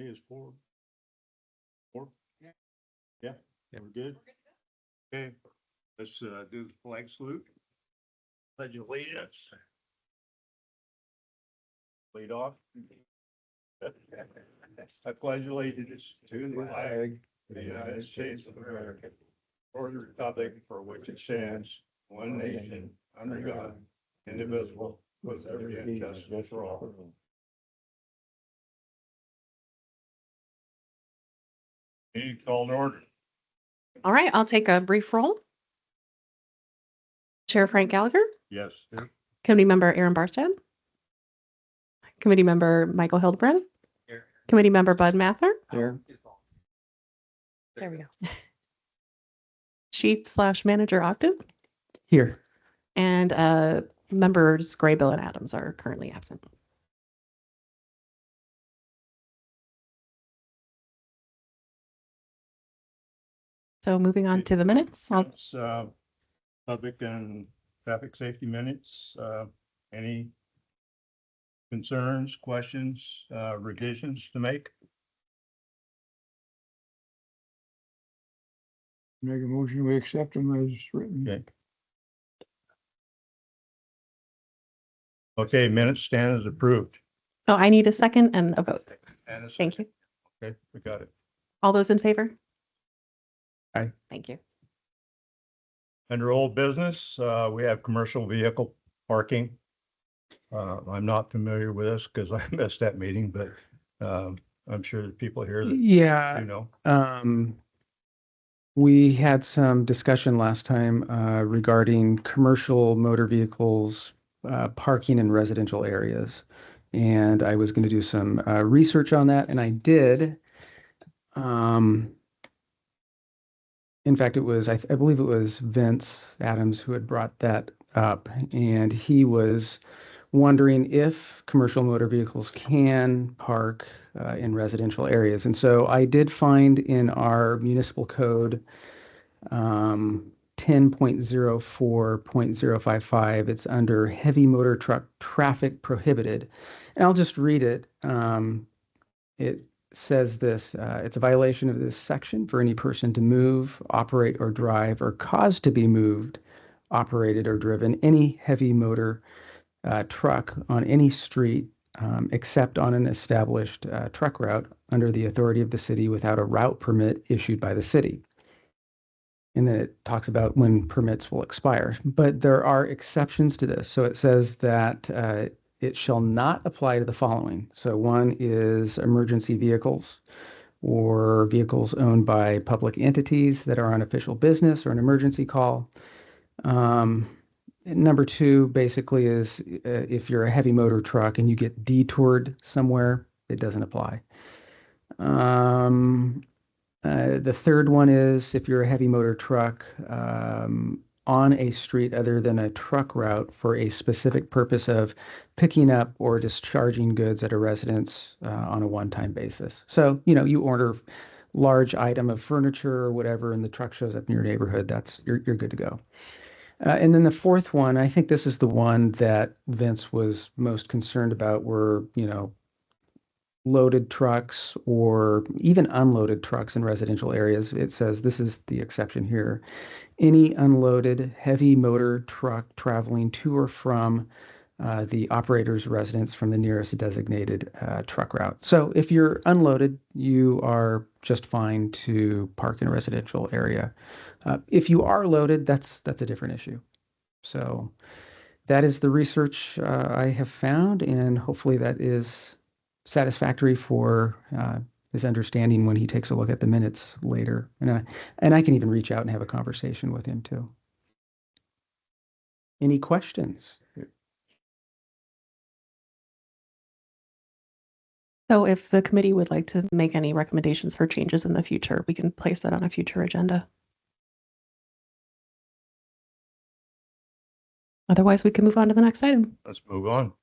Is four. Four? Yeah. Yeah, we're good. Okay, let's do the flag salute. Pledge allegiance. Lead off. I pledge allegiance to the flag of the United States of America, or the republic for which it stands, one nation, under God, indivisible, with liberty and justice for all. Meeting called to order. All right, I'll take a brief roll. Chair Frank Gallagher, Yes. Committee Member Aaron Barstad, Committee Member Michael Hildebrand, Here. Committee Member Bud Mather. Here. There we go. Chief/Manager Ogden Here. and members Graybill and Adams are currently absent. So moving on to the minutes. It's, public and traffic safety minutes. Any concerns, questions, revisions to make? Make a motion, we accept them as written. Okay. Okay, minutes stand as approved. Oh, I need a second and a vote. And a Thank second. you. Okay, we got it. All those in favor? Aye. Thank you. Under old business, we have commercial vehicle parking. I'm not familiar with this because I missed that meeting, but I'm sure that people here that do Yeah. know. We had some discussion last time regarding commercial motor vehicles parking in residential areas. And I was going to do some research on that, and I did. In fact, it was, I believe it was Vince Adams who had brought that up, and he was wondering if commercial motor vehicles can park in residential areas. And so I did find in our municipal code 10.04.055, it's under heavy motor truck traffic prohibited. And I'll just read it. It says this, it's a violation of this section for any person to move, operate, or drive, or cause to be moved, operated, or driven any heavy motor truck on any street except on an established truck route under the authority of the city without a route permit issued by the city. And then it talks about when permits will expire. But there are exceptions to this. So it says that it shall not apply to the following. So one is emergency vehicles or vehicles owned by public entities that are on official business or an emergency call. Number two basically is if you're a heavy motor truck and you get detoured somewhere, it doesn't apply. The third one is if you're a heavy motor truck on a street other than a truck route for a specific purpose of picking up or discharging goods at a residence on a one-time basis. So, you order large item of furniture or whatever, and the truck shows up in your neighborhood, you're good to go. And then the fourth one, I think this is the one that Vince was most concerned about, were, loaded trucks or even unloaded trucks in residential areas. It says, this is the exception here, any unloaded heavy motor truck traveling to or from the operator's residence from the nearest designated truck route. So if you're unloaded, you are just fine to park in a residential area. If you are loaded, that's a different issue. So that is the research I have found, and hopefully that is satisfactory for his understanding when he takes a look at the minutes later. And I can even reach out and have a conversation with him too. Any questions? So if the committee would like to make any recommendations for changes in the future, we can place that on a future agenda. Otherwise, we can move on to the next item. Let's move on.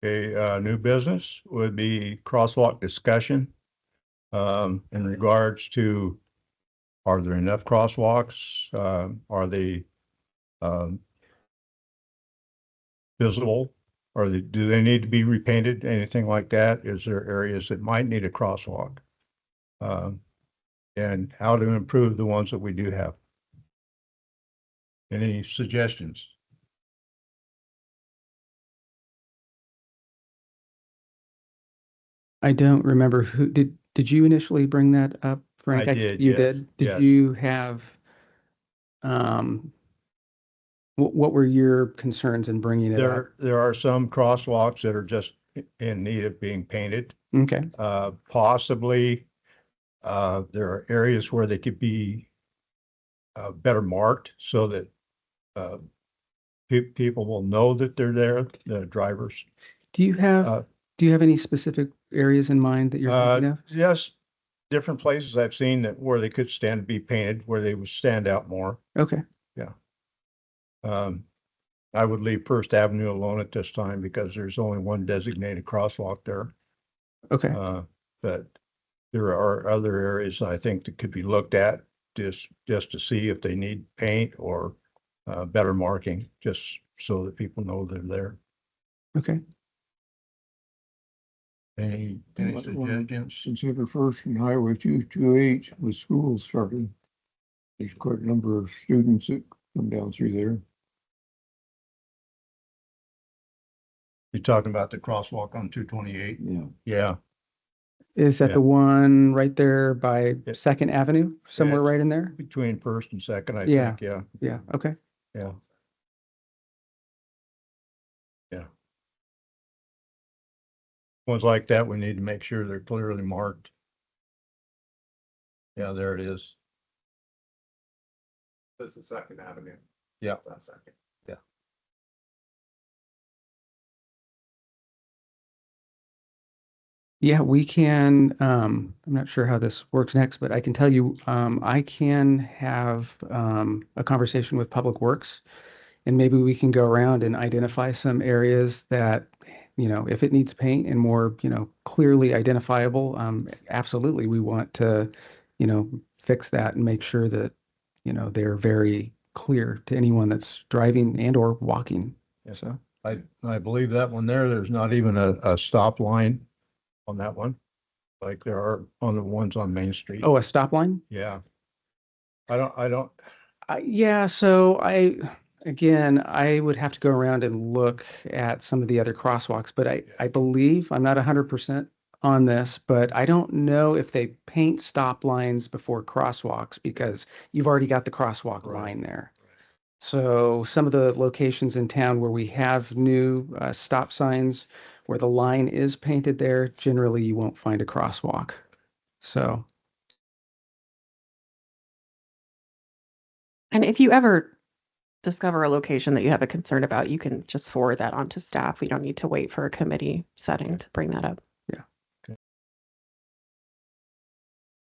Okay, new business would be crosswalk discussion in regards to, are there enough crosswalks? Are they visible do they need to be repainted, anything like that? Is there areas that might need a crosswalk? And how to improve the ones that we do have? Any suggestions? I don't remember did you initially bring that up, Frank? I did, You yes, did? Did yes. you have, um, what were your concerns in bringing it up? There are some crosswalks that are just in need of being painted. Okay, Possibly, there are areas where they could be better marked so that uh, people will know that they're there, the drivers. do you have, Uh, do you have any specific areas in mind that you're thinking of? Just different places I've seen that where they could stand to be painted, where they would stand out more. Okay, Um, I would leave First Avenue alone at this time because there's only one designated crosswalk there. okay, But there are other areas I think that could be looked at just to see if they need paint or better marking, just so that people know they're there. okay. Any suggestions? Since every first in Highway 228 with school started, there's quite a number of students that come down through there. You're talking about the crosswalk on 228? Yeah. Yeah, Is that Yeah. the one right there by Yeah. Second Avenue, somewhere it's- right in there? between First and Second, I Yeah. think, yeah, Yeah, okay, yeah. Yeah. Ones like that, we need to make sure they're clearly marked. Yeah, there it is. This is Second Avenue. Yeah. That's second. yeah, we can, I'm not sure how this works next, but I can tell you, I can have, a conversation with Public Works. And maybe we can go around and identify some areas that, if it needs paint and more, clearly identifiable, absolutely, we want to, fix that and make sure that, they're very clear to anyone that's driving and or walking. Yes. So, I believe that one there's not even a stop line on that one, like there are on the ones on Main Street. oh, a stop line? Yeah. I don't, Yeah, so again, I would have to go around and look at some of the other crosswalks, but I believe, I'm not 100% on this, but I don't know if they paint stop lines before crosswalks because you've already got the crosswalk Right. line there. So some of the locations in town where we have new stop signs where the line is painted there, generally you won't find a crosswalk. So, And if you ever discover a location that you have a concern about, you can just forward that on to staff. We don't need to wait for a committee setting to bring that up.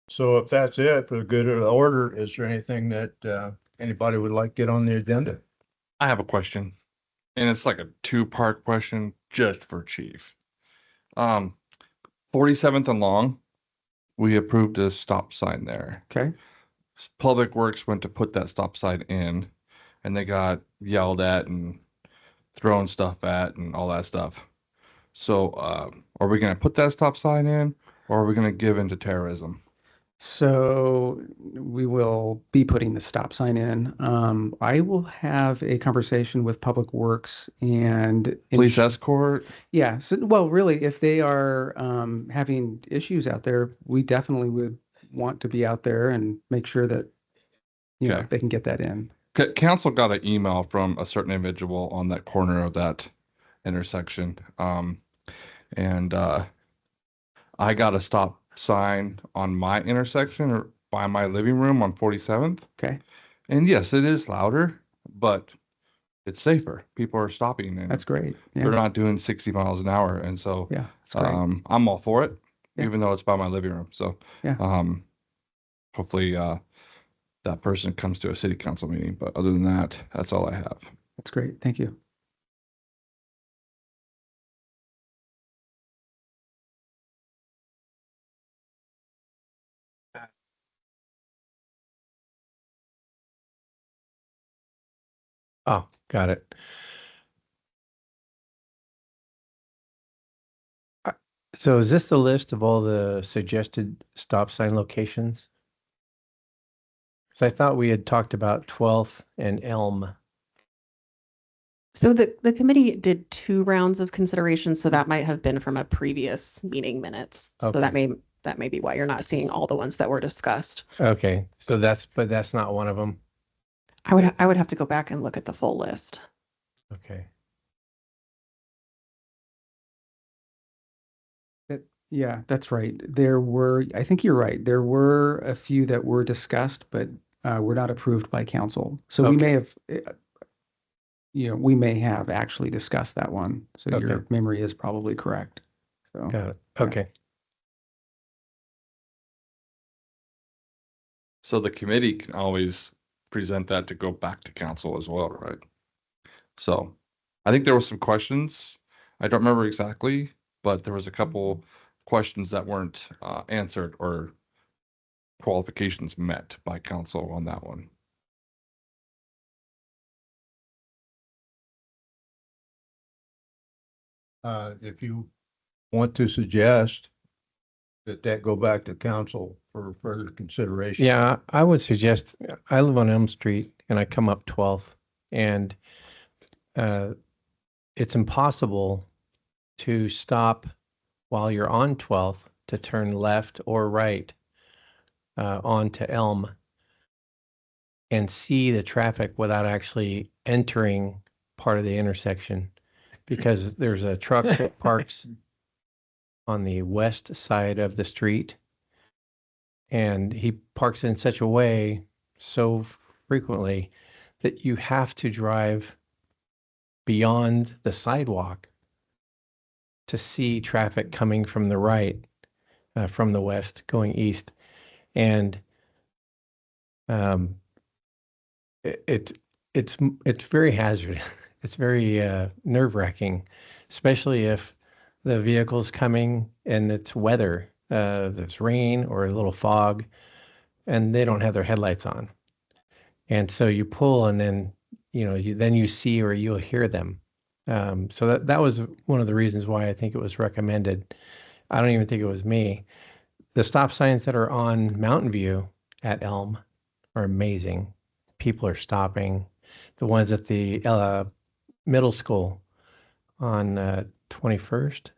so if that's it for the good of the order, is there anything that anybody would like to get on the agenda? I have a question, and it's like a two-part question just for Chief. 47th and Long, we approved a stop sign there. okay. Public Works went to put that stop sign in, and they got yelled at and thrown stuff at and all that stuff. So, are we going to put that stop sign in, or are we going to give in to terrorism? So we will be putting the stop sign in. I will have a conversation with Public Works and Police escort? yeah. So, well, really, if they are having issues out there, we definitely would want to be out there and make sure that Okay. they can get that in. Council got an email from a certain individual on that corner of that intersection. And I got a stop sign on my intersection or by my living room on 47th. Okay, And yes, it is louder, but it's safer. People are stopping and that's great. they're Yeah, not doing 60 miles an hour. And so yeah, that's great. I'm all for it, Yeah. even though it's by my living room. So Yeah. hopefully that person comes to a city council meeting. But other than that, that's all I have. That's great. Thank you. Oh, got it. So is this the list of all the suggested stop sign locations? Because I thought we had talked about 12th and Elm. So the committee did 2 rounds of consideration, so that might have been from a previous meeting minutes. So Okay. that may be why you're not seeing all the ones that were discussed. Okay, so but that's not one of them. I would have to go back and look at the full list. Okay. Yeah, that's right. I think you're right. There were a few that were discussed, but were not approved by council. So we may have, we may have actually discussed that one. So your Okay. memory is probably correct. So, Got it. Yeah. Okay. So the committee can always present that to go back to council as well, right? So I think there were some questions. I don't remember exactly, but there was a couple questions that weren't answered or qualifications met by council on that one. If you want to suggest that go back to council for further consideration. Yeah, I would suggest, I live on Elm Street and I come up 12th and it's impossible to stop while you're on 12th to turn left or right onto Elm and see the traffic without actually entering part of the intersection because there's a truck that parks on the west side of the street and he parks in such a way so frequently that you have to drive beyond the sidewalk to see traffic coming from the right, from the west going east. And it's very hazardous. It's very nerve-wracking, especially if the vehicle's coming and it's weather, there's rain or a little fog, and they don't have their headlights on. And so you pull and then, then you see or you'll hear them. So that was one of the reasons why I think it was recommended. I don't even think it was me. The stop signs that are on Mountain View at Elm are amazing. People are stopping. The ones at the middle school on 21st.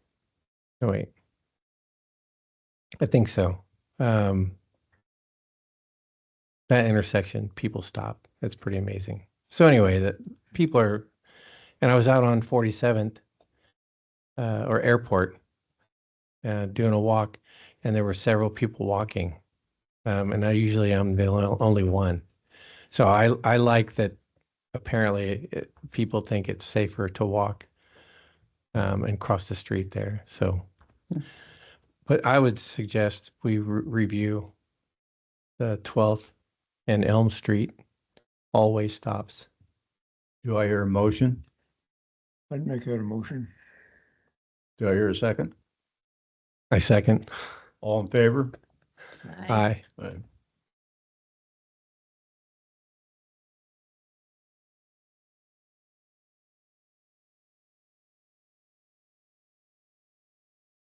Oh, wait. I think so. That intersection, people stop. It's pretty amazing. So anyway, that people are, and I was out on 47th or Airport doing a walk, and there were several people walking, and I usually am the only one. So I like that. Apparently, people think it's safer to walk and cross the street there. So, but I would suggest we review the 12th and Elm Street always stops. Do I hear a motion? I'd make that a motion. Do I hear a second? I second. All in favor? Aye. Aye.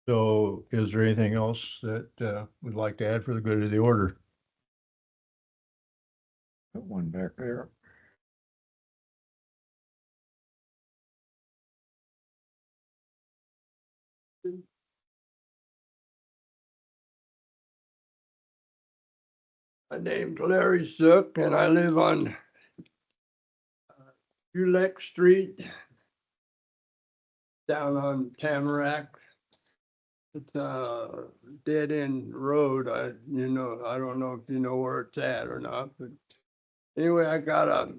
So is there anything else that we'd like to add for the good of the order? Got one back there. My name's Larry Zook and I live on Ulek Street down on Tamarack. It's a dead end road. I don't know if you know where it's at or not, but anyway, I got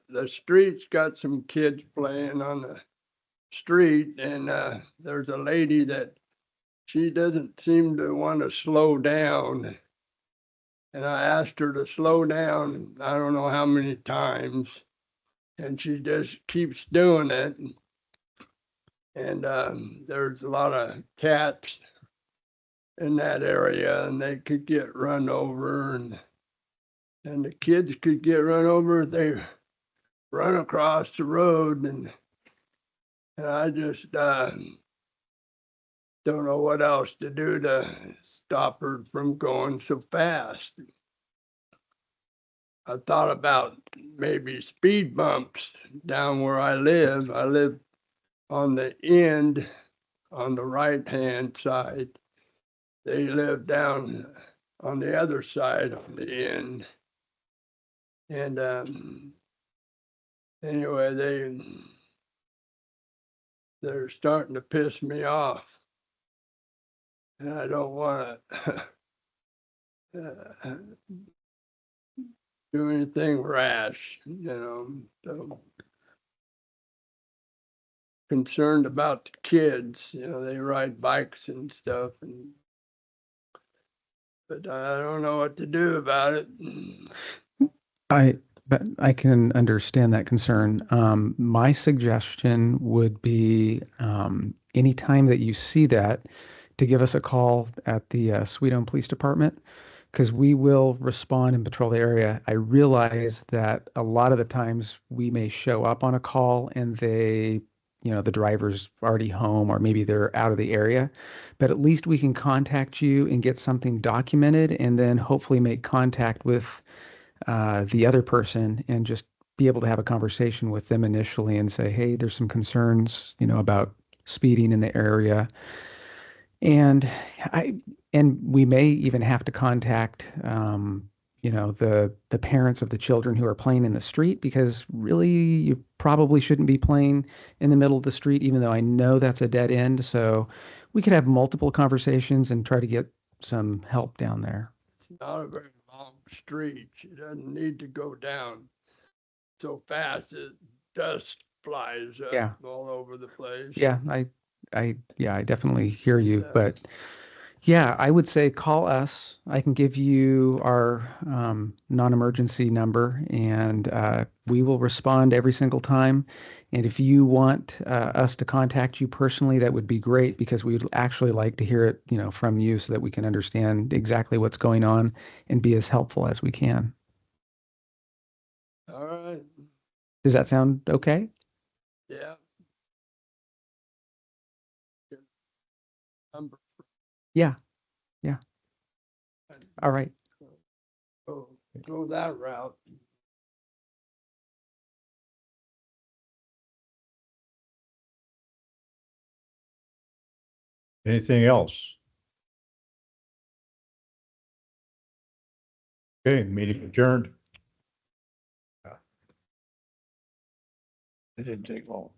the street's got some kids playing on the street and there's a lady that she doesn't seem to want to slow down. And I asked her to slow down, I don't know how many times, and she just keeps doing it. And there's a lot of cats in that area and they could get run over and the kids could get run over if they run across the road and I just don't know what else to do to stop her from going so fast. I thought about maybe speed bumps down where I live. I live on the end, on the right-hand side. They live down on the other side on the end. And anyway, they're starting to piss me off. And I don't want to do anything rash, so concerned about the kids, they ride bikes and stuff, but I don't know what to do about it. I can understand that concern. My suggestion would be anytime that you see that, to give us a call at the Sweet Home Police Department, because we will respond and patrol the area. I realize that a lot of the times we may show up on a call and the driver's already home or maybe they're out of the area, but at least we can contact you and get something documented and then hopefully make contact with the other person and just be able to have a conversation with them initially and say, hey, there's some concerns, about speeding in the area. And we may even have to contact, the parents of the children who are playing in the street, because really you probably shouldn't be playing in the middle of the street, even though I know that's a dead end. So we could have multiple conversations and try to get some help down there. It's not a very long street. She doesn't need to go down so fast that dust flies up Yeah. all over the place. Yeah, I definitely hear you, Yeah. but yeah, I would say call us. I can give you our non-emergency number, and we will respond every single time. And if you want us to contact you personally, that would be great, because we'd actually like to hear it, from you, so that we can understand exactly what's going on and be as helpful as we can. All right. Does that sound okay? Yeah. Number. Yeah. All right. Go that route. Anything else? Okay, meeting adjourned. It didn't take long.